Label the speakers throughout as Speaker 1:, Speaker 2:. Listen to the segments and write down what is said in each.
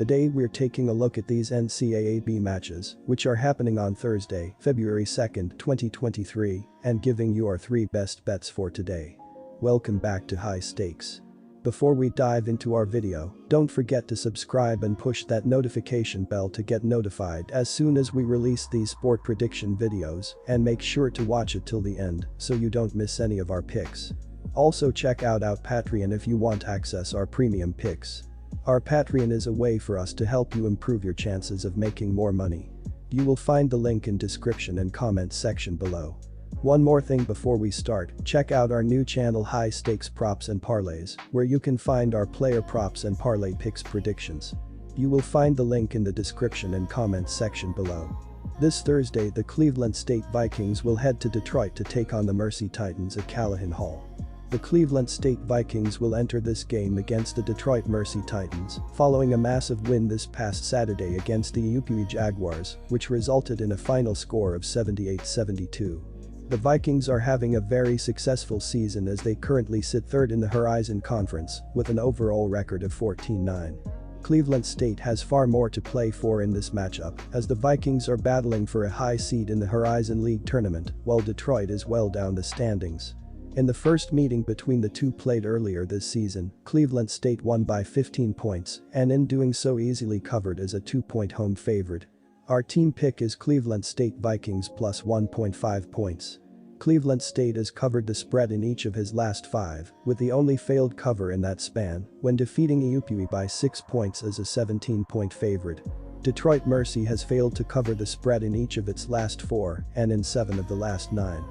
Speaker 1: Today we're taking a look at these NCAAB matches, which are happening on Thursday, February 2nd, 2023, and giving you our 3 best bets for today. Welcome back to High Stakes. Before we dive into our video, don't forget to subscribe and push that notification bell to get notified as soon as we release these sport prediction videos, and make sure to watch it till the end so you don't miss any of our picks. Also check out our Patreon if you want access our premium picks. Our Patreon is a way for us to help you improve your chances of making more money. You will find the link in description and comment section below. One more thing before we start, check out our new channel High Stakes Props and Parlays, where you can find our player props and parlay picks predictions. You will find the link in the description and comment section below. This Thursday the Cleveland State Vikings will head to Detroit to take on the Mercy Titans at Callahan Hall. The Cleveland State Vikings will enter this game against the Detroit Mercy Titans, following a massive win this past Saturday against the UPE Jaguars, which resulted in a final score of 78-72. The Vikings are having a very successful season as they currently sit third in the Horizon Conference, with an overall record of 14-9. Cleveland State has far more to play for in this matchup, as the Vikings are battling for a high seed in the Horizon League tournament, while Detroit is well down the standings. In the first meeting between the two played earlier this season, Cleveland State won by 15 points, and in doing so easily covered as a 2-point home favorite. Our team pick is Cleveland State Vikings plus 1.5 points. Cleveland State has covered the spread in each of his last 5, with the only failed cover in that span, when defeating UPE by 6 points as a 17-point favorite. Detroit Mercy has failed to cover the spread in each of its last 4, and in 7 of the last 9.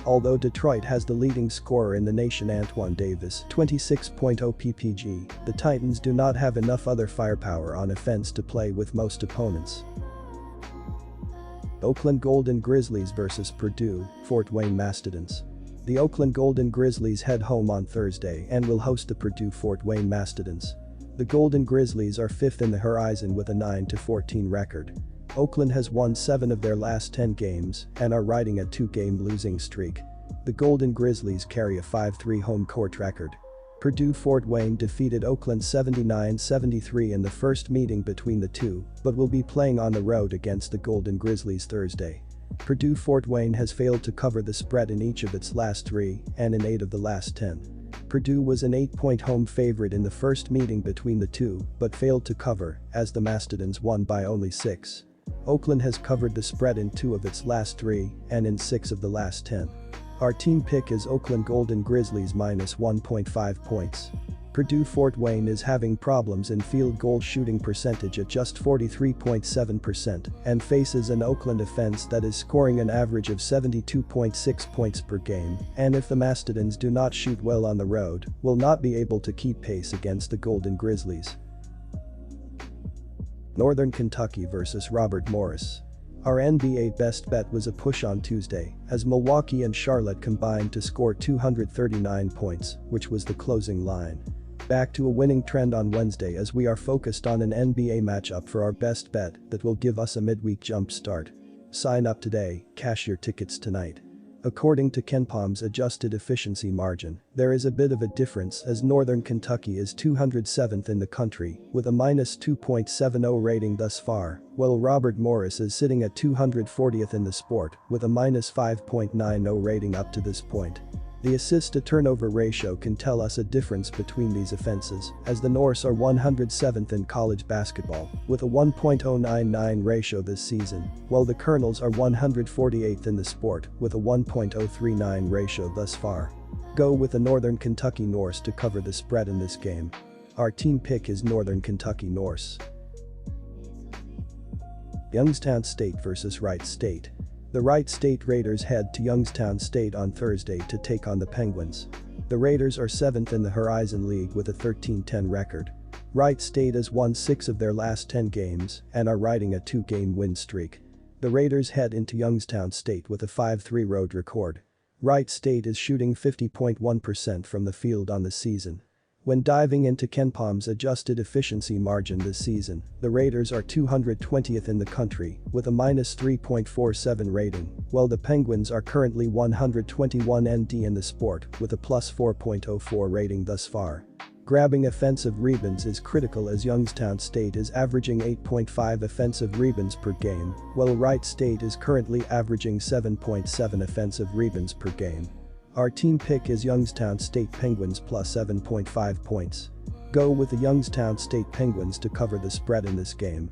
Speaker 1: Although Detroit has the leading scorer in the nation Antoine Davis, 26.0 ppg, the Titans do not have enough other firepower on offense to play with most opponents. Oakland Golden Grizzlies vs Purdue, Fort Wayne Mastodons. The Oakland Golden Grizzlies head home on Thursday and will host the Purdue Fort Wayne Mastodons. The Golden Grizzlies are 5th in the Horizon with a 9-14 record. Oakland has won 7 of their last 10 games and are riding a 2-game losing streak. The Golden Grizzlies carry a 5-3 home court record. Purdue Fort Wayne defeated Oakland 79-73 in the first meeting between the two, but will be playing on the road against the Golden Grizzlies Thursday. Purdue Fort Wayne has failed to cover the spread in each of its last 3 and in 8 of the last 10. Purdue was an 8-point home favorite in the first meeting between the two, but failed to cover, as the Mastodons won by only 6. Oakland has covered the spread in 2 of its last 3 and in 6 of the last 10. Our team pick is Oakland Golden Grizzlies minus 1.5 points. Purdue Fort Wayne is having problems in field goal shooting percentage at just 43.7% and faces an Oakland offense that is scoring an average of 72.6 points per game, and if the Mastodons do not shoot well on the road, will not be able to keep pace against the Golden Grizzlies. Northern Kentucky vs Robert Morris. Our NBA best bet was a push on Tuesday, as Milwaukee and Charlotte combined to score 239 points, which was the closing line. Back to a winning trend on Wednesday as we are focused on an NBA matchup for our best bet that will give us a midweek jump start. Sign up today, cash your tickets tonight. According to KenPom's adjusted efficiency margin, there is a bit of a difference as Northern Kentucky is 207th in the country with a minus 2.70 rating thus far, while Robert Morris is sitting at 240th in the sport with a minus 5.90 rating up to this point. The assist-to-turnover ratio can tell us a difference between these offenses, as the Norse are 107th in college basketball, with a 1.099 ratio this season, while the Colonels are 148th in the sport, with a 1.039 ratio thus far. Go with the Northern Kentucky Norse to cover the spread in this game. Our team pick is Northern Kentucky Norse. Youngstown State vs Wright State. The Wright State Raiders head to Youngstown State on Thursday to take on the Penguins. The Raiders are 7th in the Horizon League with a 13-10 record. Wright State has won 6 of their last 10 games and are riding a 2-game win streak. The Raiders head into Youngstown State with a 5-3 road record. Wright State is shooting 50.1% from the field on the season. When diving into KenPom's adjusted efficiency margin this season, the Raiders are 220th in the country with a minus 3.47 rating, while the Penguins are currently 121nd in the sport with a plus 4.04 rating thus far. Grabbing offensive rebounds is critical as Youngstown State is averaging 8.5 offensive rebounds per game, while Wright State is currently averaging 7.7 offensive rebounds per game. Our team pick is Youngstown State Penguins plus 7.5 points. Go with the Youngstown State Penguins to cover the spread in this game.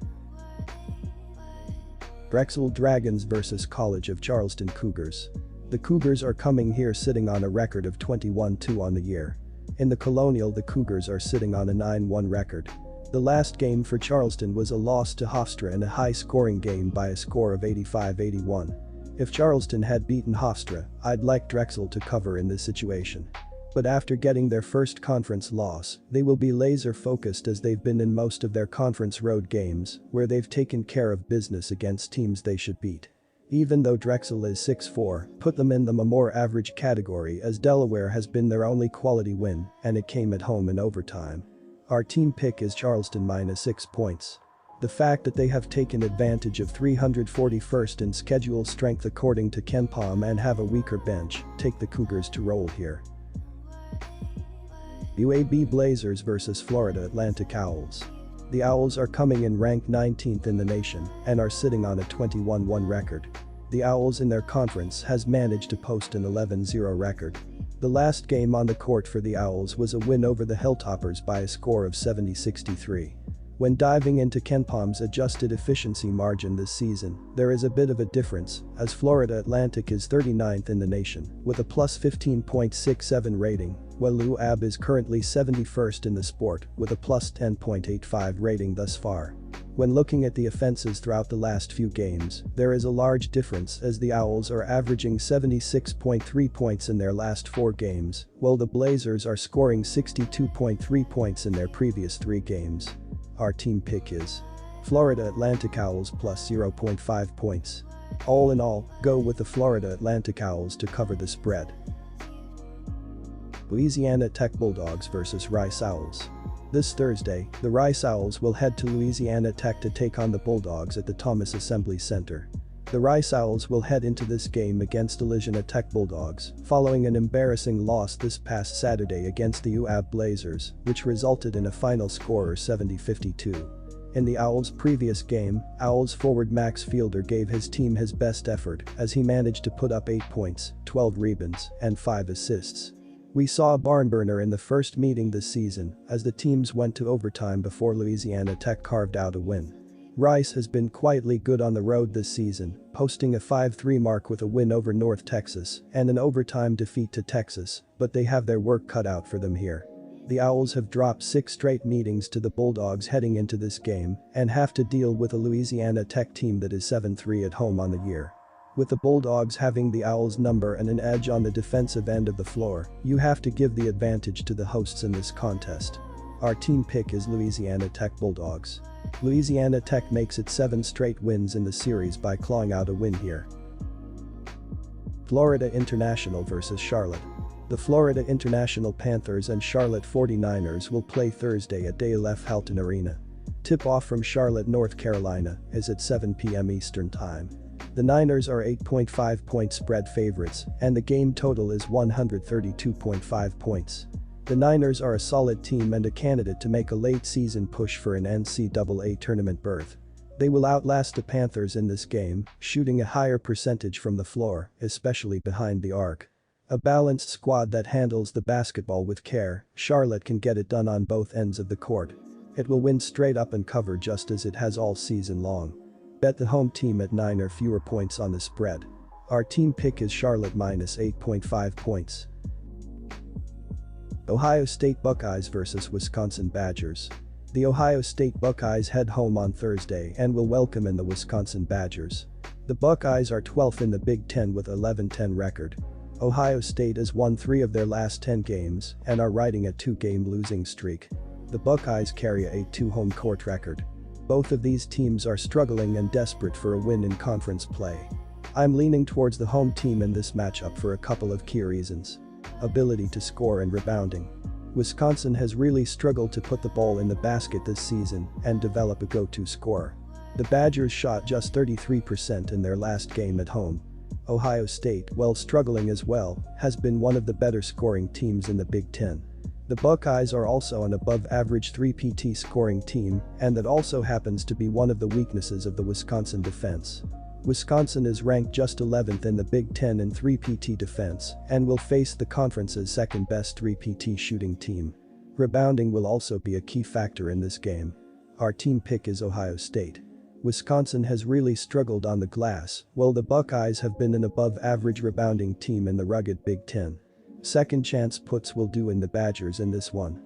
Speaker 1: Drexel Dragons vs College of Charleston Cougars. The Cougars are coming here sitting on a record of 21-2 on the year. In the Colonial, the Cougars are sitting on a 9-1 record. The last game for Charleston was a loss to Hofstra in a high-scoring game by a score of 85-81. If Charleston had beaten Hofstra, I'd like Drexel to cover in this situation. But after getting their first conference loss, they will be laser-focused as they've been in most of their conference road games, where they've taken care of business against teams they should beat. Even though Drexel is 6-4, put them in the more average category as Delaware has been their only quality win, and it came at home in overtime. Our team pick is Charleston minus 6 points. The fact that they have taken advantage of 341st in schedule strength according to KenPom and have a weaker bench, take the Cougars to roll here. UAB Blazers vs Florida Atlantic Owls. The Owls are coming in ranked 19th in the nation and are sitting on a 21-1 record. The Owls in their conference has managed to post an 11-0 record. The last game on the court for the Owls was a win over the Hilltoppers by a score of 70-63. When diving into KenPom's adjusted efficiency margin this season, there is a bit of a difference, as Florida Atlantic is 39th in the nation with a plus 15.67 rating, while NCAAB is currently 71st in the sport with a plus 10.85 rating thus far. When looking at the offenses throughout the last few games, there is a large difference as the Owls are averaging 76.3 points in their last 4 games, while the Blazers are scoring 62.3 points in their previous 3 games. Our team pick is Florida Atlantic Owls plus 0.5 points. All in all, go with the Florida Atlantic Owls to cover the spread. Louisiana Tech Bulldogs vs Rice Owls. This Thursday, the Rice Owls will head to Louisiana Tech to take on the Bulldogs at the Thomas Assembly Center. The Rice Owls will head into this game against Louisiana Tech Bulldogs, following an embarrassing loss this past Saturday against the UAB Blazers, which resulted in a final score of 70-52. In the Owls' previous game, Owls forward Max Fielder gave his team his best effort as he managed to put up 8 points, 12 rebounds, and 5 assists. We saw a barnburner in the first meeting this season as the teams went to overtime before Louisiana Tech carved out a win. Rice has been quietly good on the road this season, posting a 5-3 mark with a win over North Texas and an overtime defeat to Texas, but they have their work cut out for them here. The Owls have dropped 6 straight meetings to the Bulldogs heading into this game and have to deal with a Louisiana Tech team that is 7-3 at home on the year. With the Bulldogs having the Owls' number and an edge on the defensive end of the floor, you have to give the advantage to the hosts in this contest. Our team pick is Louisiana Tech Bulldogs. Louisiana Tech makes it 7 straight wins in the series by clawing out a win here. Florida International vs Charlotte. The Florida International Panthers and Charlotte 49ers will play Thursday at Dale F. Halton Arena. Tip-off from Charlotte, North Carolina is at 7 p.m. Eastern Time. The Niners are 8.5-point spread favorites, and the game total is 132.5 points. The Niners are a solid team and a candidate to make a late-season push for an NCAA tournament berth. They will outlast the Panthers in this game, shooting a higher percentage from the floor, especially behind the arc. A balanced squad that handles the basketball with care, Charlotte can get it done on both ends of the court. It will win straight up and cover just as it has all season long. Bet the home team at 9 or fewer points on the spread. Our team pick is Charlotte minus 8.5 points. Ohio State Buckeyes vs Wisconsin Badgers. The Ohio State Buckeyes head home on Thursday and will welcome in the Wisconsin Badgers. The Buckeyes are 12th in the Big Ten with 11-10 record. Ohio State has won 3 of their last 10 games and are riding a 2-game losing streak. The Buckeyes carry a 8-2 home court record. Both of these teams are struggling and desperate for a win in conference play. I'm leaning towards the home team in this matchup for a couple of key reasons. Ability to score and rebounding. Wisconsin has really struggled to put the ball in the basket this season and develop a go-to scorer. The Badgers shot just 33% in their last game at home. Ohio State, while struggling as well, has been one of the better scoring teams in the Big Ten. The Buckeyes are also an above-average 3PT scoring team, and that also happens to be one of the weaknesses of the Wisconsin defense. Wisconsin is ranked just 11th in the Big Ten in 3PT defense and will face the conference's second-best 3PT shooting team. Rebounding will also be a key factor in this game. Our team pick is Ohio State. Wisconsin has really struggled on the glass, while the Buckeyes have been an above-average rebounding team in the rugged Big Ten. Second chance puts will do in the Badgers in this one.